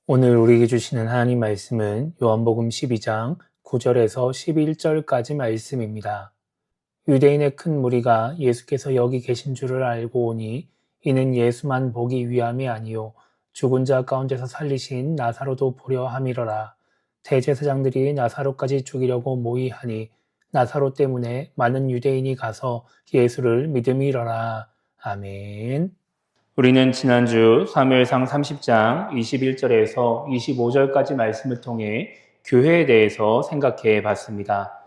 오늘 우리에게 주시는 하나님 말씀은 요한복음 12장 9절에서 11절까지 말씀입니다. 유대인의 큰 무리가 예수께서 여기 계신 줄을 알고 오니 이는 예수만 보기 위함이 아니요 죽은 자 가운데서 살리신 나사로도 보려 함이러라. 대제사장들이 나사로까지 죽이려고 모의하니 나사로 때문에 많은 유대인이 가서 예수를 믿음이러라. 아멘. 우리는 지난주 사무엘상 30장 21절에서 25절까지 말씀을 통해 교회에 대해서 생각해 봤습니다.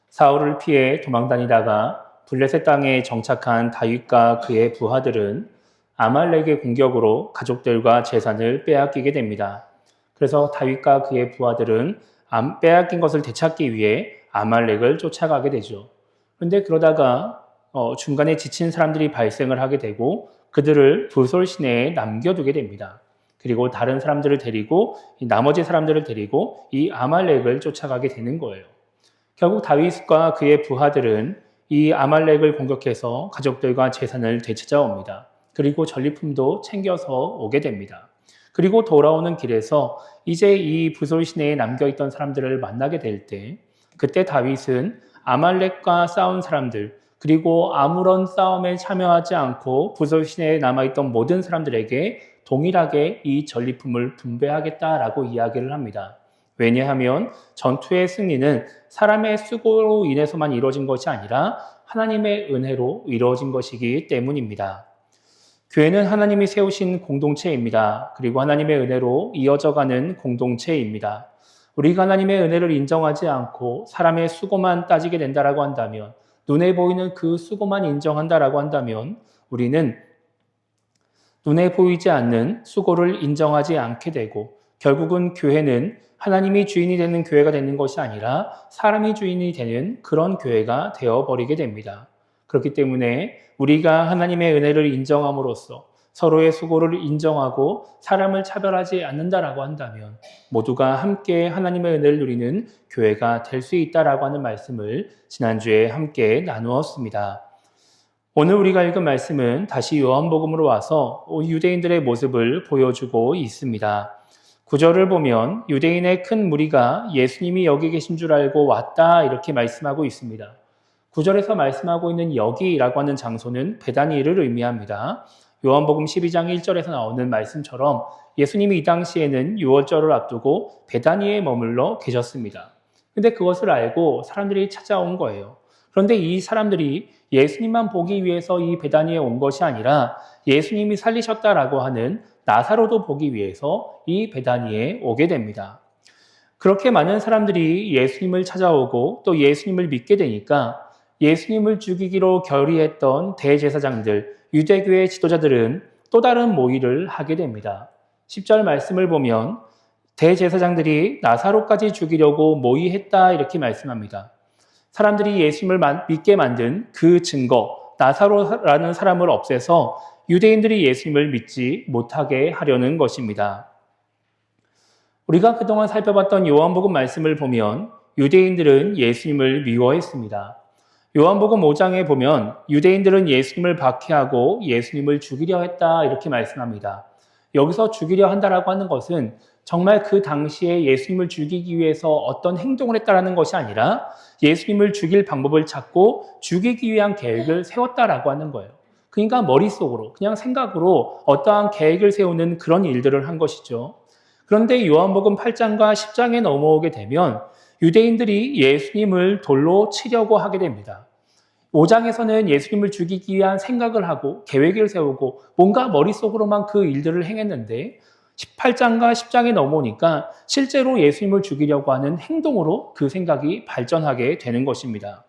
사울을 피해 도망다니다가 블레셋 땅에 정착한 다윗과 그의 부하들은 아말렉의 공격으로 가족들과 재산을 빼앗기게 됩니다. 그래서 다윗과 그의 부하들은 빼앗긴 것을 되찾기 위해 아말렉을 쫓아가게 되죠. 그런데 그러다가 중간에 지친 사람들이 발생을 하게 되고 그들을 부솔 시내에 남겨두게 됩니다. 그리고 다른 사람들을 데리고 나머지 사람들을 데리고 이 아말렉을 쫓아가게 되는 거예요. 결국 다윗과 그의 부하들은 이 아말렉을 공격해서 가족들과 재산을 되찾아옵니다. 그리고 전리품도 챙겨서 오게 됩니다. 그리고 돌아오는 길에서 이제 이 부솔 시내에 남겨있던 사람들을 만나게 될 때 그때 다윗은 아말렉과 싸운 사람들 그리고 아무런 싸움에 참여하지 않고 부솔 시내에 남아있던 모든 사람들에게 동일하게 이 전리품을 분배하겠다라고 이야기를 합니다. 왜냐하면 전투의 승리는 사람의 수고로 인해서만 이루어진 것이 아니라 하나님의 은혜로 이루어진 것이기 때문입니다. 교회는 하나님이 세우신 공동체입니다. 그리고 하나님의 은혜로 이어져가는 공동체입니다. 우리가 하나님의 은혜를 인정하지 않고 사람의 수고만 따지게 된다라고 한다면 눈에 보이는 그 수고만 인정한다라고 한다면 우리는 눈에 보이지 않는 수고를 인정하지 않게 되고 결국은 교회는 하나님이 주인이 되는 교회가 되는 것이 아니라 사람이 주인이 되는 그런 교회가 되어버리게 됩니다. 그렇기 때문에 우리가 하나님의 은혜를 인정함으로써 서로의 수고를 인정하고 사람을 차별하지 않는다라고 한다면 모두가 함께 하나님의 은혜를 누리는 교회가 될 수 있다라고 하는 말씀을 지난주에 함께 나누었습니다. 오늘 우리가 읽은 말씀은 다시 요한복음으로 와서 유대인들의 모습을 보여주고 있습니다. 9절을 보면 유대인의 큰 무리가 예수님이 여기 계신 줄 알고 왔다 이렇게 말씀하고 있습니다. 9절에서 말씀하고 있는 여기라고 하는 장소는 베다니를 의미합니다. 요한복음 12장 1절에서 나오는 말씀처럼 예수님이 이 당시에는 유월절을 앞두고 베다니에 머물러 계셨습니다. 근데 그것을 알고 사람들이 찾아온 거예요. 그런데 이 사람들이 예수님만 보기 위해서 이 베다니에 온 것이 아니라 예수님이 살리셨다라고 하는 나사로도 보기 위해서 이 베다니에 오게 됩니다. 그렇게 많은 사람들이 예수님을 찾아오고 또 예수님을 믿게 되니까 예수님을 죽이기로 결의했던 대제사장들, 유대교의 지도자들은 또 다른 모의를 하게 됩니다. 10절 말씀을 보면 대제사장들이 나사로까지 죽이려고 모의했다 이렇게 말씀합니다. 사람들이 예수님을 믿게 만든 그 증거, 나사로라는 사람을 없애서 유대인들이 예수님을 믿지 못하게 하려는 것입니다. 우리가 그동안 살펴봤던 요한복음 말씀을 보면 유대인들은 예수님을 미워했습니다. 요한복음 5장에 보면 유대인들은 예수님을 박해하고 예수님을 죽이려 했다 이렇게 말씀합니다. 여기서 죽이려 한다라고 하는 것은 정말 그 당시에 예수님을 죽이기 위해서 어떤 행동을 했다라는 것이 아니라 예수님을 죽일 방법을 찾고 죽이기 위한 계획을 세웠다라고 하는 거예요. 그러니까 머릿속으로 그냥 생각으로 어떠한 계획을 세우는 그런 일들을 한 것이죠. 그런데 요한복음 8장과 10장에 넘어오게 되면 유대인들이 예수님을 돌로 치려고 하게 됩니다. 5장에서는 예수님을 죽이기 위한 생각을 하고 계획을 세우고 뭔가 머릿속으로만 그 일들을 행했는데 18장과 10장에 넘어오니까 실제로 예수님을 죽이려고 하는 행동으로 그 생각이 발전하게 되는 것입니다.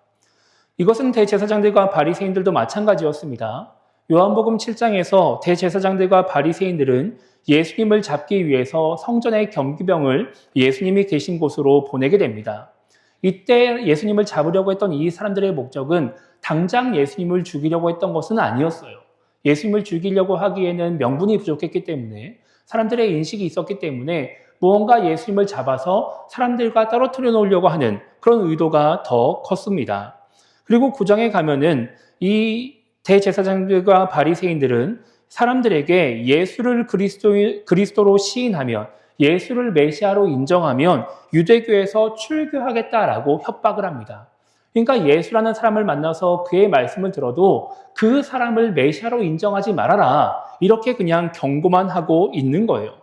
이것은 대제사장들과 바리새인들도 마찬가지였습니다. 요한복음 7장에서 대제사장들과 바리새인들은 예수님을 잡기 위해서 성전의 경비병을 예수님이 계신 곳으로 보내게 됩니다. 이때 예수님을 잡으려고 했던 이 사람들의 목적은 당장 예수님을 죽이려고 했던 것은 아니었어요. 예수님을 죽이려고 하기에는 명분이 부족했기 때문에 사람들의 인식이 있었기 때문에 무언가 예수님을 잡아서 사람들과 떨어뜨려 놓으려고 하는 그런 의도가 더 컸습니다. 그리고 9장에 가면은 이 대제사장들과 바리새인들은 사람들에게 예수를 그리스도로 시인하면 예수를 메시아로 인정하면 유대교에서 출교하겠다라고 협박을 합니다. 그러니까 예수라는 사람을 만나서 그의 말씀을 들어도 그 사람을 메시아로 인정하지 말아라. 이렇게 그냥 경고만 하고 있는 거예요.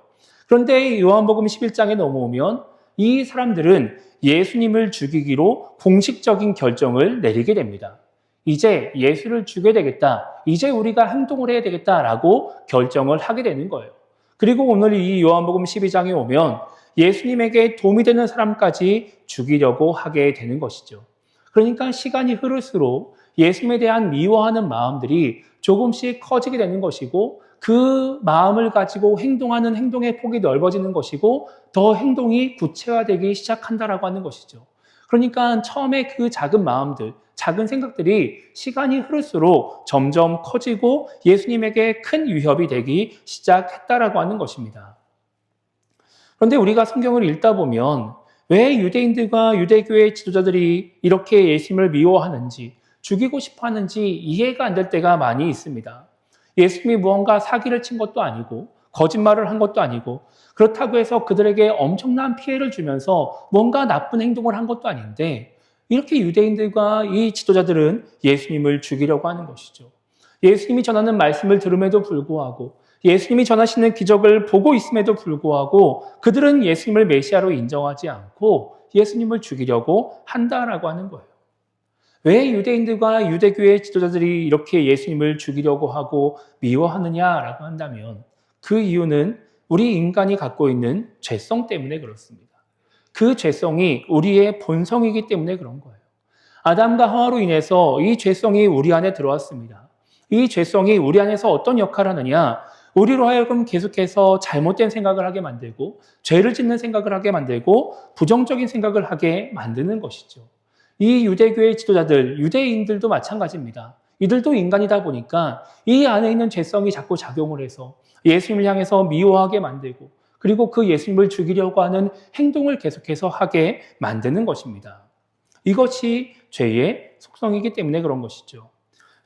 그런데 요한복음 11장에 넘어오면 이 사람들은 예수님을 죽이기로 공식적인 결정을 내리게 됩니다. 이제 예수를 죽여야 되겠다. 이제 우리가 행동을 해야 되겠다라고 결정을 하게 되는 거예요. 그리고 오늘 이 요한복음 12장에 오면 예수님에게 도움이 되는 사람까지 죽이려고 하게 되는 것이죠. 그러니까 시간이 흐를수록 예수님에 대한 미워하는 마음들이 조금씩 커지게 되는 것이고 그 마음을 가지고 행동하는 행동의 폭이 넓어지는 것이고 더 행동이 구체화되기 시작한다라고 하는 것이죠. 그러니까 처음에 그 작은 마음들, 작은 생각들이 시간이 흐를수록 점점 커지고 예수님에게 큰 위협이 되기 시작했다라고 하는 것입니다. 그런데 우리가 성경을 읽다 보면 왜 유대인들과 유대교의 지도자들이 이렇게 예수님을 미워하는지, 죽이고 싶어 하는지 이해가 안 될 때가 많이 있습니다. 예수님이 무언가 사기를 친 것도 아니고 거짓말을 한 것도 아니고 그렇다고 해서 그들에게 엄청난 피해를 주면서 뭔가 나쁜 행동을 한 것도 아닌데 이렇게 유대인들과 이 지도자들은 예수님을 죽이려고 하는 것이죠. 예수님이 전하는 말씀을 들음에도 불구하고 예수님이 전하시는 기적을 보고 있음에도 불구하고 그들은 예수님을 메시아로 인정하지 않고 예수님을 죽이려고 한다라고 하는 거예요. 왜 유대인들과 유대교의 지도자들이 이렇게 예수님을 죽이려고 하고 미워하느냐라고 한다면 그 이유는 우리 인간이 갖고 있는 죄성 때문에 그렇습니다. 그 죄성이 우리의 본성이기 때문에 그런 거예요. 아담과 하와로 인해서 이 죄성이 우리 안에 들어왔습니다. 이 죄성이 우리 안에서 어떤 역할을 하느냐? 우리로 하여금 계속해서 잘못된 생각을 하게 만들고 죄를 짓는 생각을 하게 만들고 부정적인 생각을 하게 만드는 것이죠. 이 유대교의 지도자들, 유대인들도 마찬가지입니다. 이들도 인간이다 보니까 이 안에 있는 죄성이 자꾸 작용을 해서 예수님을 향해서 미워하게 만들고 그리고 그 예수님을 죽이려고 하는 행동을 계속해서 하게 만드는 것입니다. 이것이 죄의 속성이기 때문에 그런 것이죠.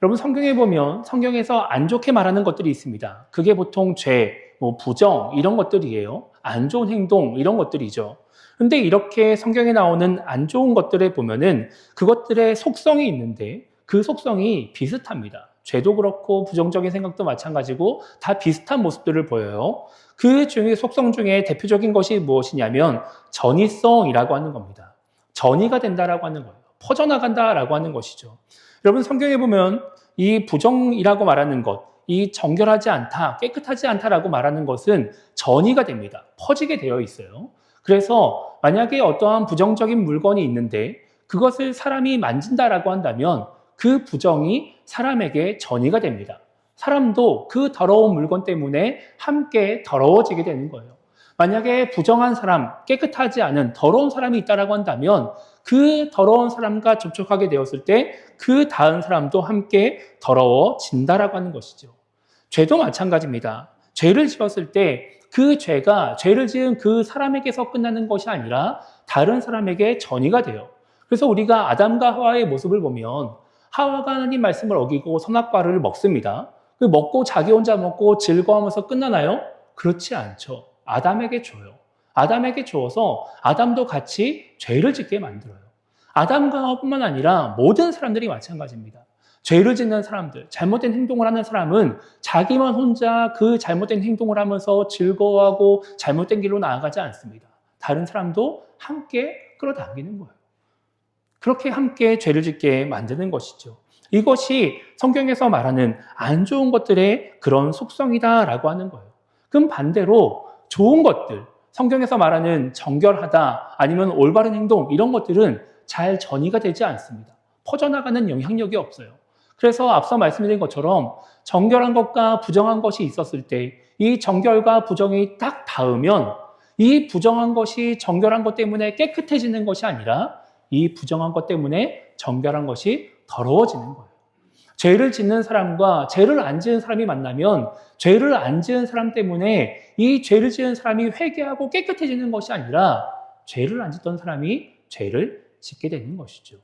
여러분 성경에 보면 성경에서 안 좋게 말하는 것들이 있습니다. 그게 보통 죄, 부정 이런 것들이에요. 안 좋은 행동 이런 것들이죠. 근데 이렇게 성경에 나오는 안 좋은 것들에 보면은 그것들의 속성이 있는데 그 속성이 비슷합니다. 죄도 그렇고 부정적인 생각도 마찬가지고 다 비슷한 모습들을 보여요. 그 중에 속성 중에 대표적인 것이 무엇이냐면 전이성이라고 하는 겁니다. 전이가 된다라고 하는 거예요. 퍼져나간다라고 하는 것이죠. 여러분 성경에 보면 이 부정이라고 말하는 것, 이 정결하지 않다, 깨끗하지 않다라고 말하는 것은 전이가 됩니다. 퍼지게 되어 있어요. 그래서 만약에 어떠한 부정적인 물건이 있는데 그것을 사람이 만진다라고 한다면 그 부정이 사람에게 전이가 됩니다. 사람도 그 더러운 물건 때문에 함께 더러워지게 되는 거예요. 만약에 부정한 사람, 깨끗하지 않은 더러운 사람이 있다라고 한다면 그 더러운 사람과 접촉하게 되었을 때 그 다른 사람도 함께 더러워진다라고 하는 것이죠. 죄도 마찬가지입니다. 죄를 지었을 때 그 죄가 죄를 지은 그 사람에게서 끝나는 것이 아니라 다른 사람에게 전이가 돼요. 그래서 우리가 아담과 하와의 모습을 보면 하와가 하나님 말씀을 어기고 선악과를 먹습니다. 먹고 자기 혼자 먹고 즐거워하면서 끝나나요? 그렇지 않죠. 아담에게 줘요. 아담에게 주어서 아담도 같이 죄를 짓게 만들어요. 아담과 하와뿐만 아니라 모든 사람들이 마찬가지입니다. 죄를 짓는 사람들, 잘못된 행동을 하는 사람은 자기만 혼자 그 잘못된 행동을 하면서 즐거워하고 잘못된 길로 나아가지 않습니다. 다른 사람도 함께 끌어당기는 거예요. 그렇게 함께 죄를 짓게 만드는 것이죠. 이것이 성경에서 말하는 안 좋은 것들의 그런 속성이다라고 하는 거예요. 그럼 반대로 좋은 것들, 성경에서 말하는 정결하다 아니면 올바른 행동 이런 것들은 잘 전이가 되지 않습니다. 퍼져나가는 영향력이 없어요. 그래서 앞서 말씀드린 것처럼 정결한 것과 부정한 것이 있었을 때 이 정결과 부정이 딱 닿으면 이 부정한 것이 정결한 것 때문에 깨끗해지는 것이 아니라 이 부정한 것 때문에 정결한 것이 더러워지는 거예요. 죄를 짓는 사람과 죄를 안 지은 사람이 만나면 죄를 안 지은 사람 때문에 이 죄를 지은 사람이 회개하고 깨끗해지는 것이 아니라 죄를 안 짓던 사람이 죄를 짓게 되는 것이죠.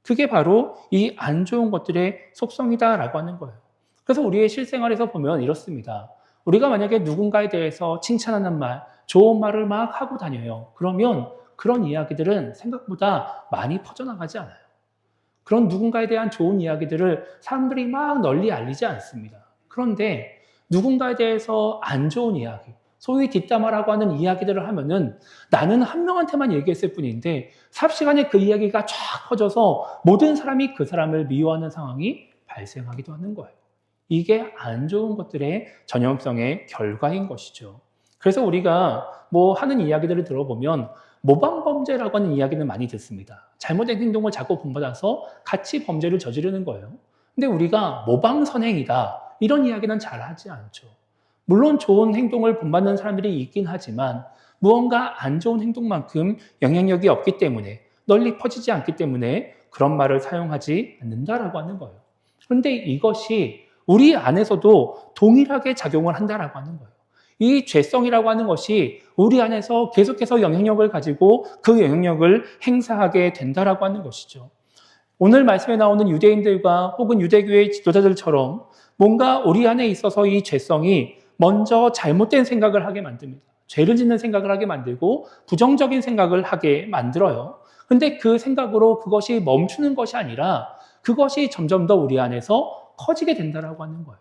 그게 바로 이 안 좋은 것들의 속성이다라고 하는 거예요. 그래서 우리의 실생활에서 보면 이렇습니다. 우리가 만약에 누군가에 대해서 칭찬하는 말, 좋은 말을 막 하고 다녀요. 그러면 그런 이야기들은 생각보다 많이 퍼져나가지 않아요. 그런 누군가에 대한 좋은 이야기들을 사람들이 막 널리 알리지 않습니다. 그런데 누군가에 대해서 안 좋은 이야기, 소위 뒷담화라고 하는 이야기들을 하면은 나는 한 명한테만 얘기했을 뿐인데 삽시간에 그 이야기가 쫙 퍼져서 모든 사람이 그 사람을 미워하는 상황이 발생하기도 하는 거예요. 이게 안 좋은 것들의 전염성의 결과인 것이죠. 그래서 우리가 하는 이야기들을 들어보면 모방범죄라고 하는 이야기는 많이 듣습니다. 잘못된 행동을 자꾸 본받아서 같이 범죄를 저지르는 거예요. 근데 우리가 모방선행이다, 이런 이야기는 잘 하지 않죠. 물론 좋은 행동을 본받는 사람들이 있긴 하지만 무언가 안 좋은 행동만큼 영향력이 없기 때문에, 널리 퍼지지 않기 때문에 그런 말을 사용하지 않는다라고 하는 거예요. 그런데 이것이 우리 안에서도 동일하게 작용을 한다라고 하는 거예요. 이 죄성이라고 하는 것이 우리 안에서 계속해서 영향력을 가지고 그 영향력을 행사하게 된다라고 하는 것이죠. 오늘 말씀에 나오는 유대인들과 혹은 유대교의 지도자들처럼 뭔가 우리 안에 있어서 이 죄성이 먼저 잘못된 생각을 하게 만듭니다. 죄를 짓는 생각을 하게 만들고 부정적인 생각을 하게 만들어요. 근데 그 생각으로 그것이 멈추는 것이 아니라 그것이 점점 더 우리 안에서 커지게 된다라고 하는 거예요.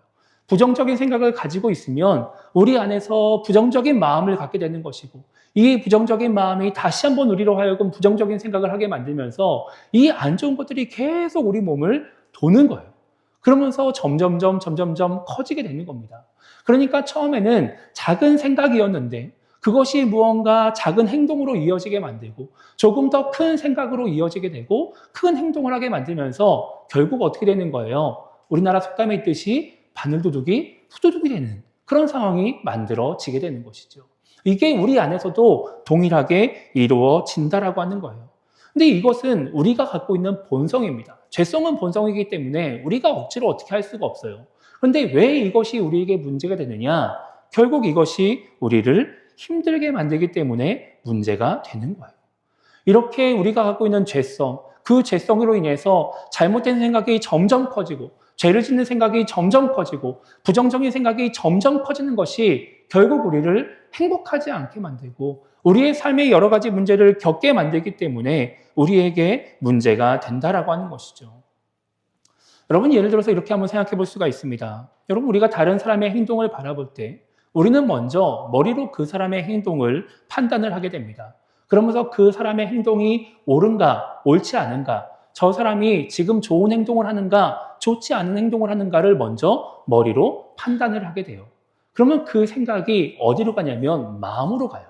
부정적인 생각을 가지고 있으면 우리 안에서 부정적인 마음을 갖게 되는 것이고, 이 부정적인 마음이 다시 한번 우리로 하여금 부정적인 생각을 하게 만들면서 이 안 좋은 것들이 계속 우리 몸을 도는 거예요. 그러면서 점점점 커지게 되는 겁니다. 그러니까 처음에는 작은 생각이었는데 그것이 무언가 작은 행동으로 이어지게 만들고 조금 더 큰 생각으로 이어지게 되고 큰 행동을 하게 만들면서 결국 어떻게 되는 거예요? 우리나라 속담에 있듯이 바늘도둑이 후도둑이 되는 그런 상황이 만들어지게 되는 것이죠. 이게 우리 안에서도 동일하게 이루어진다라고 하는 거예요. 근데 이것은 우리가 갖고 있는 본성입니다. 죄성은 본성이기 때문에 우리가 억지로 어떻게 할 수가 없어요. 그런데 왜 이것이 우리에게 문제가 되느냐? 결국 이것이 우리를 힘들게 만들기 때문에 문제가 되는 거예요. 이렇게 우리가 갖고 있는 죄성, 그 죄성으로 인해서 잘못된 생각이 점점 커지고 죄를 짓는 생각이 점점 커지고 부정적인 생각이 점점 커지는 것이 결국 우리를 행복하지 않게 만들고 우리의 삶의 여러 가지 문제를 겪게 만들기 때문에 우리에게 문제가 된다라고 하는 것이죠. 여러분, 예를 들어서 이렇게 한번 생각해 볼 수가 있습니다. 여러분, 우리가 다른 사람의 행동을 바라볼 때 우리는 먼저 머리로 그 사람의 행동을 판단을 하게 됩니다. 그러면서 그 사람의 행동이 옳은가, 옳지 않은가, 저 사람이 지금 좋은 행동을 하는가, 좋지 않은 행동을 하는가를 먼저 머리로 판단을 하게 돼요. 그러면 그 생각이 어디로 가냐면 마음으로 가요.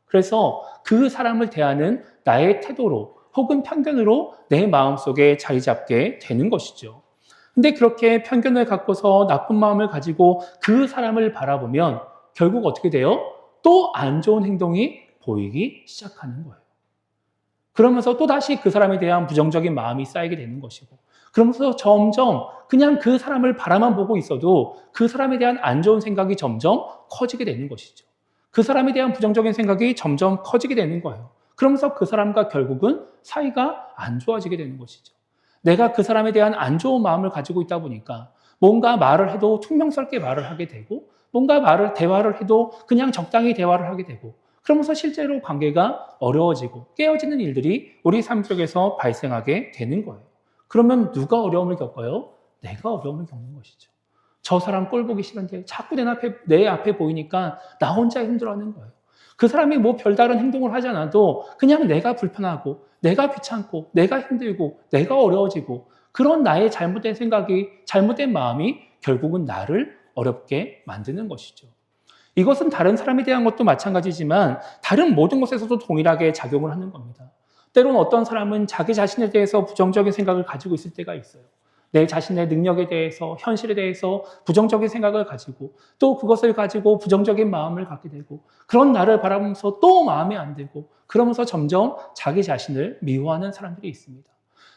그래서 그 사람을 대하는 나의 태도로 혹은 편견으로 내 마음속에 자리 잡게 되는 것이죠. 근데 그렇게 편견을 갖고서 나쁜 마음을 가지고 그 사람을 바라보면 결국 어떻게 돼요? 또 안 좋은 행동이 보이기 시작하는 거예요. 그러면서 또다시 그 사람에 대한 부정적인 마음이 쌓이게 되는 것이고, 그러면서 점점 그냥 그 사람을 바라만 보고 있어도 그 사람에 대한 안 좋은 생각이 점점 커지게 되는 것이죠. 그 사람에 대한 부정적인 생각이 점점 커지게 되는 거예요. 그러면서 그 사람과 결국은 사이가 안 좋아지게 되는 것이죠. 내가 그 사람에 대한 안 좋은 마음을 가지고 있다 보니까 뭔가 말을 해도 퉁명스럽게 말을 하게 되고 뭔가 대화를 해도 그냥 적당히 대화를 하게 되고 그러면서 실제로 관계가 어려워지고 깨어지는 일들이 우리 삶 속에서 발생하게 되는 거예요. 그러면 누가 어려움을 겪어요? 내가 어려움을 겪는 것이죠. 저 사람 꼴 보기 싫은데 자꾸 내 앞에 보이니까 나 혼자 힘들어하는 거예요. 그 사람이 별다른 행동을 하지 않아도 그냥 내가 불편하고 내가 귀찮고 내가 힘들고 내가 어려워지고 그런 나의 잘못된 생각이 잘못된 마음이 결국은 나를 어렵게 만드는 것이죠. 이것은 다른 사람에 대한 것도 마찬가지지만 다른 모든 것에서도 동일하게 작용을 하는 겁니다. 때로는 어떤 사람은 자기 자신에 대해서 부정적인 생각을 가지고 있을 때가 있어요. 내 자신의 능력에 대해서, 현실에 대해서 부정적인 생각을 가지고 또 그것을 가지고 부정적인 마음을 갖게 되고 그런 나를 바라보면서 또 마음에 안 들고 그러면서 점점 자기 자신을 미워하는 사람들이 있습니다.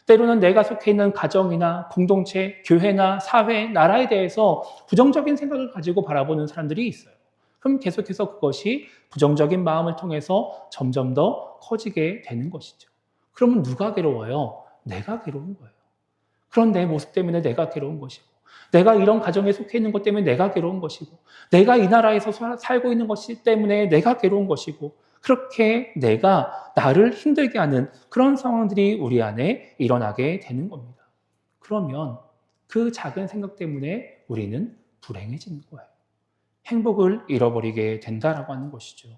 때로는 내가 속해 있는 가정이나 공동체, 교회나 사회, 나라에 대해서 부정적인 생각을 가지고 바라보는 사람들이 있어요. 그럼 계속해서 그것이 부정적인 마음을 통해서 점점 더 커지게 되는 것이죠. 그러면 누가 괴로워요? 내가 괴로운 거예요. 그런 내 모습 때문에 내가 괴로운 것이고 내가 이런 가정에 속해 있는 것 때문에 내가 괴로운 것이고, 내가 이 나라에서 살고 있는 것이 때문에 내가 괴로운 것이고, 그렇게 내가 나를 힘들게 하는 그런 상황들이 우리 안에 일어나게 되는 겁니다. 그러면 그 작은 생각 때문에 우리는 불행해지는 거예요. 행복을 잃어버리게 된다라고 하는 것이죠.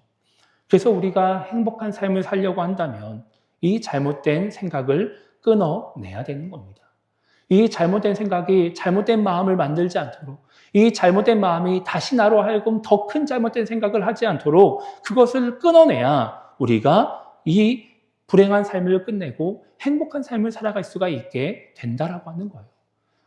그래서 우리가 행복한 삶을 살려고 한다면 이 잘못된 생각을 끊어내야 되는 겁니다. 이 잘못된 생각이 잘못된 마음을 만들지 않도록, 이 잘못된 마음이 다시 나로 하여금 더 큰 잘못된 생각을 하지 않도록 그것을 끊어내야 우리가 이 불행한 삶을 끝내고 행복한 삶을 살아갈 수가 있게 된다라고 하는 거예요.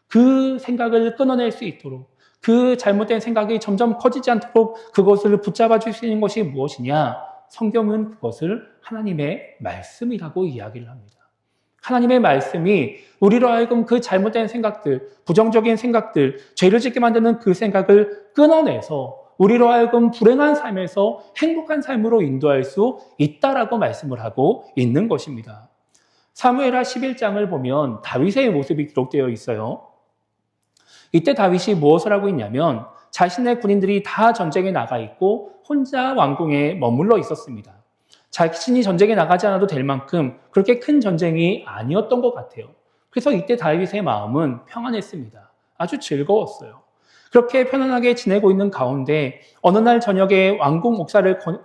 그 생각을 끊어낼 수 있도록, 그 잘못된 생각이 점점 커지지 않도록 그것을 붙잡아 줄 수 있는 것이 무엇이냐? 성경은 그것을 하나님의 말씀이라고 이야기를 합니다. 하나님의 말씀이 우리로 하여금 그 잘못된 생각들, 부정적인 생각들, 죄를 짓게 만드는 그 생각을 끊어내서 우리로 하여금 불행한 삶에서 행복한 삶으로 인도할 수 있다라고 말씀을 하고 있는 것입니다. 사무엘하 11장을 보면 다윗의 모습이 기록되어 있어요. 이때 다윗이 무엇을 하고 있냐면 자신의 군인들이 다 전쟁에 나가 있고 혼자 왕궁에 머물러 있었습니다. 자신이 전쟁에 나가지 않아도 될 만큼 그렇게 큰 전쟁이 아니었던 것 같아요. 그래서 이때 다윗의 마음은 평안했습니다. 아주 즐거웠어요. 그렇게 편안하게 지내고 있는 가운데 어느 날 저녁에 왕궁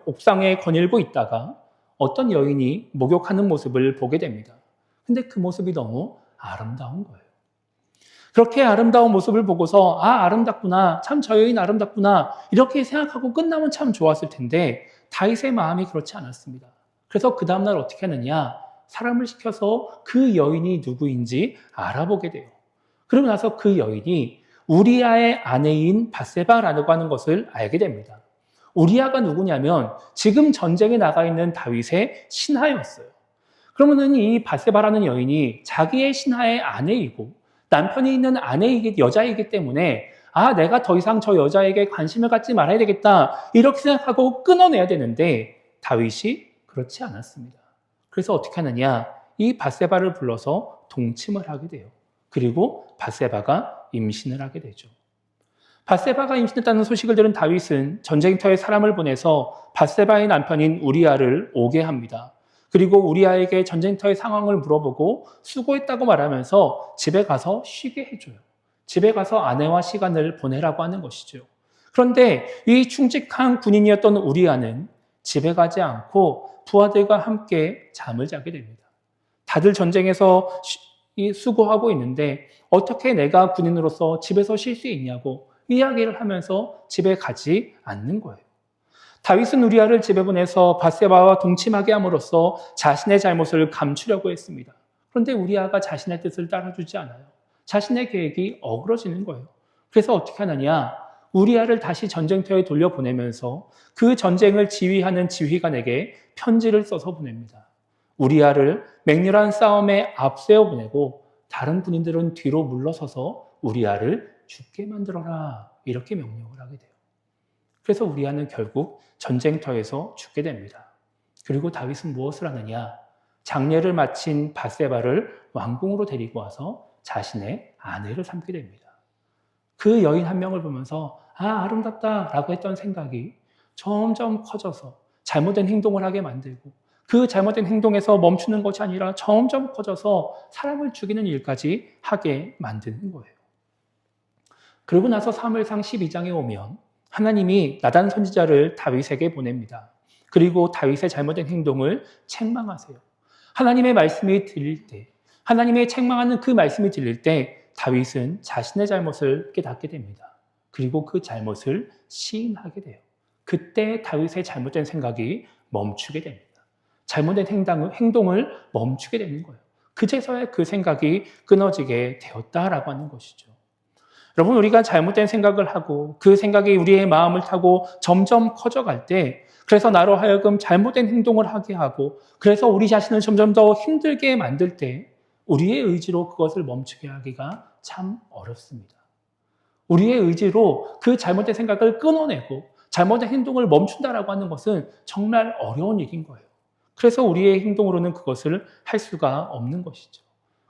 옥상에 거닐고 있다가 어떤 여인이 목욕하는 모습을 보게 됩니다. 근데 그 모습이 너무 아름다운 거예요. 그렇게 아름다운 모습을 보고서 아름답구나, 참 저 여인 아름답구나 이렇게 생각하고 끝나면 참 좋았을 텐데 다윗의 마음이 그렇지 않았습니다. 그래서 그 다음날 어떻게 하느냐, 사람을 시켜서 그 여인이 누구인지 알아보게 돼요. 그러고 나서 그 여인이 우리아의 아내인 밧세바라고 하는 것을 알게 됩니다. 우리아가 누구냐면 지금 전쟁에 나가 있는 다윗의 신하였어요. 그러면은 이 밧세바라는 여인이 자기의 신하의 아내이고 남편이 있는 여자이기 때문에 내가 더 이상 저 여자에게 관심을 갖지 말아야 되겠다 이렇게 생각하고 끊어내야 되는데 다윗이 그렇지 않았습니다. 그래서 어떻게 하느냐, 이 밧세바를 불러서 동침을 하게 돼요. 그리고 밧세바가 임신을 하게 되죠. 밧세바가 임신했다는 소식을 들은 다윗은 전쟁터에 사람을 보내서 밧세바의 남편인 우리아를 오게 합니다. 그리고 우리아에게 전쟁터의 상황을 물어보고 수고했다고 말하면서 집에 가서 쉬게 해줘요. 집에 가서 아내와 시간을 보내라고 하는 것이죠. 그런데 이 충직한 군인이었던 우리아는 집에 가지 않고 부하들과 함께 잠을 자게 됩니다. 다들 전쟁에서 수고하고 있는데 어떻게 내가 군인으로서 집에서 쉴 수 있냐고 이야기를 하면서 집에 가지 않는 거예요. 다윗은 우리아를 집에 보내서 밧세바와 동침하게 함으로써 자신의 잘못을 감추려고 했습니다. 그런데 우리아가 자신의 뜻을 따라주지 않아요. 자신의 계획이 어그러지는 거예요. 그래서 어떻게 하느냐, 우리아를 다시 전쟁터에 돌려보내면서 그 전쟁을 지휘하는 지휘관에게 편지를 써서 보냅니다. 우리아를 맹렬한 싸움에 앞세워 보내고 다른 군인들은 뒤로 물러서서 우리아를 죽게 만들어라 이렇게 명령을 하게 돼요. 그래서 우리아는 결국 전쟁터에서 죽게 됩니다. 그리고 다윗은 무엇을 하느냐, 장례를 마친 밧세바를 왕궁으로 데리고 와서 자신의 아내를 삼게 됩니다. 그 여인 한 명을 보면서 아름답다라고 했던 생각이 점점 커져서 잘못된 행동을 하게 만들고 그 잘못된 행동에서 멈추는 것이 아니라 점점 커져서 사람을 죽이는 일까지 하게 만드는 거예요. 그러고 나서 사무엘상 12장에 오면 하나님이 나단 선지자를 다윗에게 보냅니다. 그리고 다윗의 잘못된 행동을 책망하세요. 하나님의 말씀이 들릴 때, 하나님의 책망하는 그 말씀이 들릴 때 다윗은 자신의 잘못을 깨닫게 됩니다. 그리고 그 잘못을 시인하게 돼요. 그때 다윗의 잘못된 생각이 멈추게 됩니다. 잘못된 행동을 멈추게 되는 거예요. 그제서야 그 생각이 끊어지게 되었다라고 하는 것이죠. 여러분, 우리가 잘못된 생각을 하고 그 생각이 우리의 마음을 타고 점점 커져갈 때, 그래서 나로 하여금 잘못된 행동을 하게 하고 그래서 우리 자신을 점점 더 힘들게 만들 때 우리의 의지로 그것을 멈추게 하기가 참 어렵습니다. 우리의 의지로 그 잘못된 생각을 끊어내고 잘못된 행동을 멈춘다라고 하는 것은 정말 어려운 일인 거예요. 그래서 우리의 행동으로는 그것을 할 수가 없는 것이죠.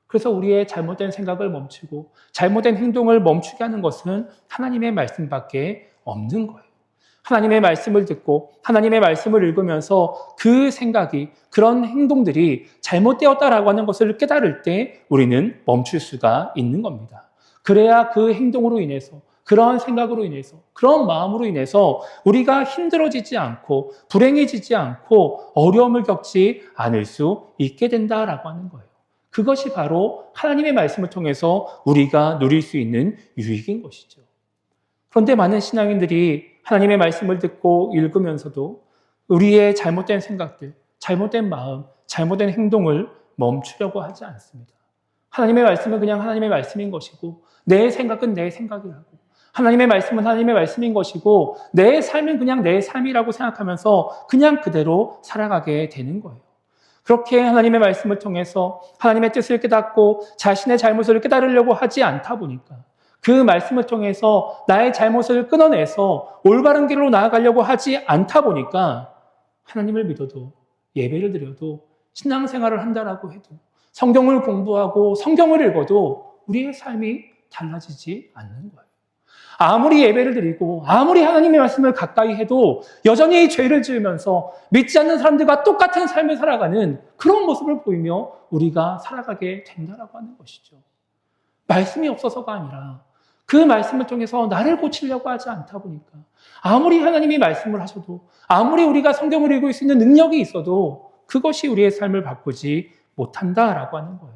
그래서 우리의 잘못된 생각을 멈추고 잘못된 행동을 멈추게 하는 것은 하나님의 말씀밖에 없는 거예요. 하나님의 말씀을 듣고 하나님의 말씀을 읽으면서 그 생각이, 그런 행동들이 잘못되었다라고 하는 것을 깨달을 때 우리는 멈출 수가 있는 겁니다. 그래야 그 행동으로 인해서, 그러한 생각으로 인해서, 그런 마음으로 인해서 우리가 힘들어지지 않고 불행해지지 않고 어려움을 겪지 않을 수 있게 된다라고 하는 거예요. 그것이 바로 하나님의 말씀을 통해서 우리가 누릴 수 있는 유익인 것이죠. 그런데 많은 신앙인들이 하나님의 말씀을 듣고 읽으면서도 우리의 잘못된 생각들, 잘못된 마음, 잘못된 행동을 멈추려고 하지 않습니다. 하나님의 말씀은 그냥 하나님의 말씀인 것이고 내 생각은 내 생각이라고, 하나님의 말씀은 하나님의 말씀인 것이고 내 삶은 그냥 내 삶이라고 생각하면서 그냥 그대로 살아가게 되는 거예요. 그렇게 하나님의 말씀을 통해서 하나님의 뜻을 깨닫고 자신의 잘못을 깨달으려고 하지 않다 보니까, 그 말씀을 통해서 나의 잘못을 끊어내서 올바른 길로 나아가려고 하지 않다 보니까 하나님을 믿어도, 예배를 드려도, 신앙생활을 한다라고 해도, 성경을 공부하고 성경을 읽어도 우리의 삶이 달라지지 않는 거예요. 아무리 예배를 드리고 아무리 하나님의 말씀을 가까이 해도 여전히 죄를 지으면서 믿지 않는 사람들과 똑같은 삶을 살아가는 그런 모습을 보이며 우리가 살아가게 된다라고 하는 것이죠. 말씀이 없어서가 아니라 그 말씀을 통해서 나를 고치려고 하지 않다 보니까 아무리 하나님이 말씀을 하셔도, 아무리 우리가 성경을 읽을 수 있는 능력이 있어도 그것이 우리의 삶을 바꾸지 못한다라고 하는 거예요.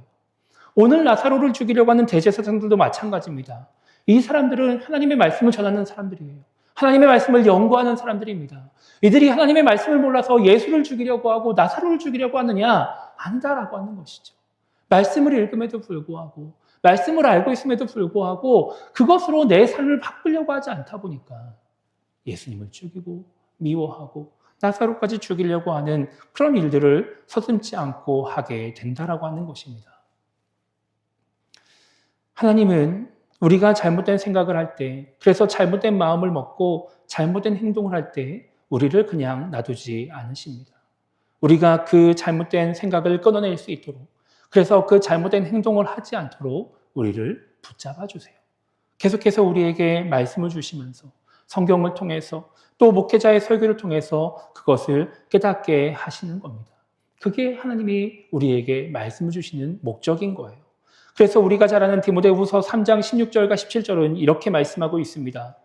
오늘 나사로를 죽이려고 하는 대제사장들도 마찬가지입니다. 이 사람들은 하나님의 말씀을 전하는 사람들이에요. 하나님의 말씀을 연구하는 사람들입니다. 이들이 하나님의 말씀을 몰라서 예수를 죽이려고 하고 나사로를 죽이려고 하느냐? 아니다라고 하는 것이죠. 말씀을 읽음에도 불구하고, 말씀을 알고 있음에도 불구하고 그것으로 내 삶을 바꾸려고 하지 않다 보니까 예수님을 죽이고 미워하고 나사로까지 죽이려고 하는 그런 일들을 서슴지 않고 하게 된다라고 하는 것입니다. 하나님은 우리가 잘못된 생각을 할 때, 그래서 잘못된 마음을 먹고 잘못된 행동을 할 때 우리를 그냥 놔두지 않으십니다. 우리가 그 잘못된 생각을 끊어낼 수 있도록, 그래서 그 잘못된 행동을 하지 않도록 우리를 붙잡아 주세요. 계속해서 우리에게 말씀을 주시면서 성경을 통해서 또 목회자의 설교를 통해서 그것을 깨닫게 하시는 겁니다. 그게 하나님이 우리에게 말씀을 주시는 목적인 거예요. 그래서 우리가 잘 아는 디모데후서 3장 16절과 17절은 이렇게 말씀하고 있습니다.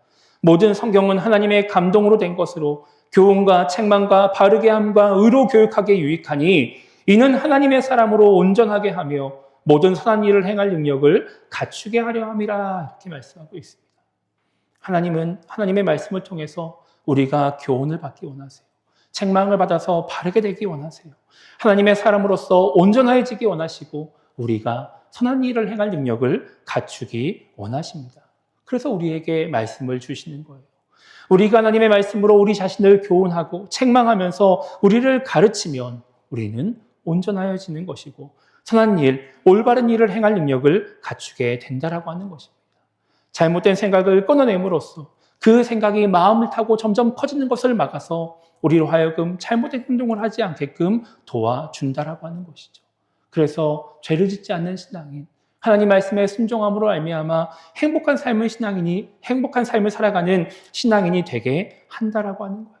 모든 성경은 하나님의 감동으로 된 것으로 교훈과 책망과 바르게 함과 의로 교육하게 유익하니 이는 하나님의 사람으로 온전하게 하며 모든 선한 일을 행할 능력을 갖추게 하려 함이라, 이렇게 말씀하고 있습니다. 하나님은 하나님의 말씀을 통해서 우리가 교훈을 받기 원하세요. 책망을 받아서 바르게 되기 원하세요. 하나님의 사람으로서 온전해지기 원하시고 우리가 선한 일을 행할 능력을 갖추기 원하십니다. 그래서 우리에게 말씀을 주시는 거예요. 우리가 하나님의 말씀으로 우리 자신을 교훈하고 책망하면서 우리를 가르치면 우리는 온전하여지는 것이고 선한 일, 올바른 일을 행할 능력을 갖추게 된다라고 하는 것입니다. 잘못된 생각을 끊어냄으로써 그 생각이 마음을 타고 점점 커지는 것을 막아서 우리로 하여금 잘못된 행동을 하지 않게끔 도와준다라고 하는 것이죠. 그래서 죄를 짓지 않는 신앙인, 하나님 말씀에 순종함으로 말미암아 행복한 삶을 행복한 삶을 살아가는 신앙인이 되게 한다라고 하는 거예요.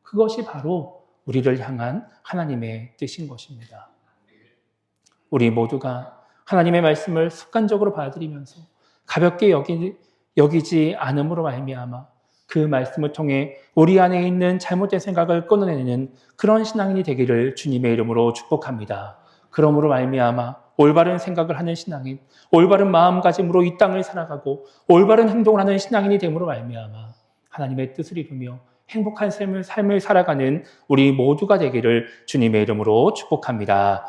그것이 바로 우리를 향한 하나님의 뜻인 것입니다. 우리 모두가 하나님의 말씀을 습관적으로 받아들이면서 가볍게 여기지 않음으로 말미암아 그 말씀을 통해 우리 안에 있는 잘못된 생각을 끊어내는 그런 신앙인이 되기를 주님의 이름으로 축복합니다. 그러므로 말미암아 올바른 생각을 하는 신앙인, 올바른 마음가짐으로 이 땅을 살아가고 올바른 행동을 하는 신앙인이 됨으로 말미암아 하나님의 뜻을 이루며 행복한 삶을 살아가는 우리 모두가 되기를 주님의 이름으로 축복합니다.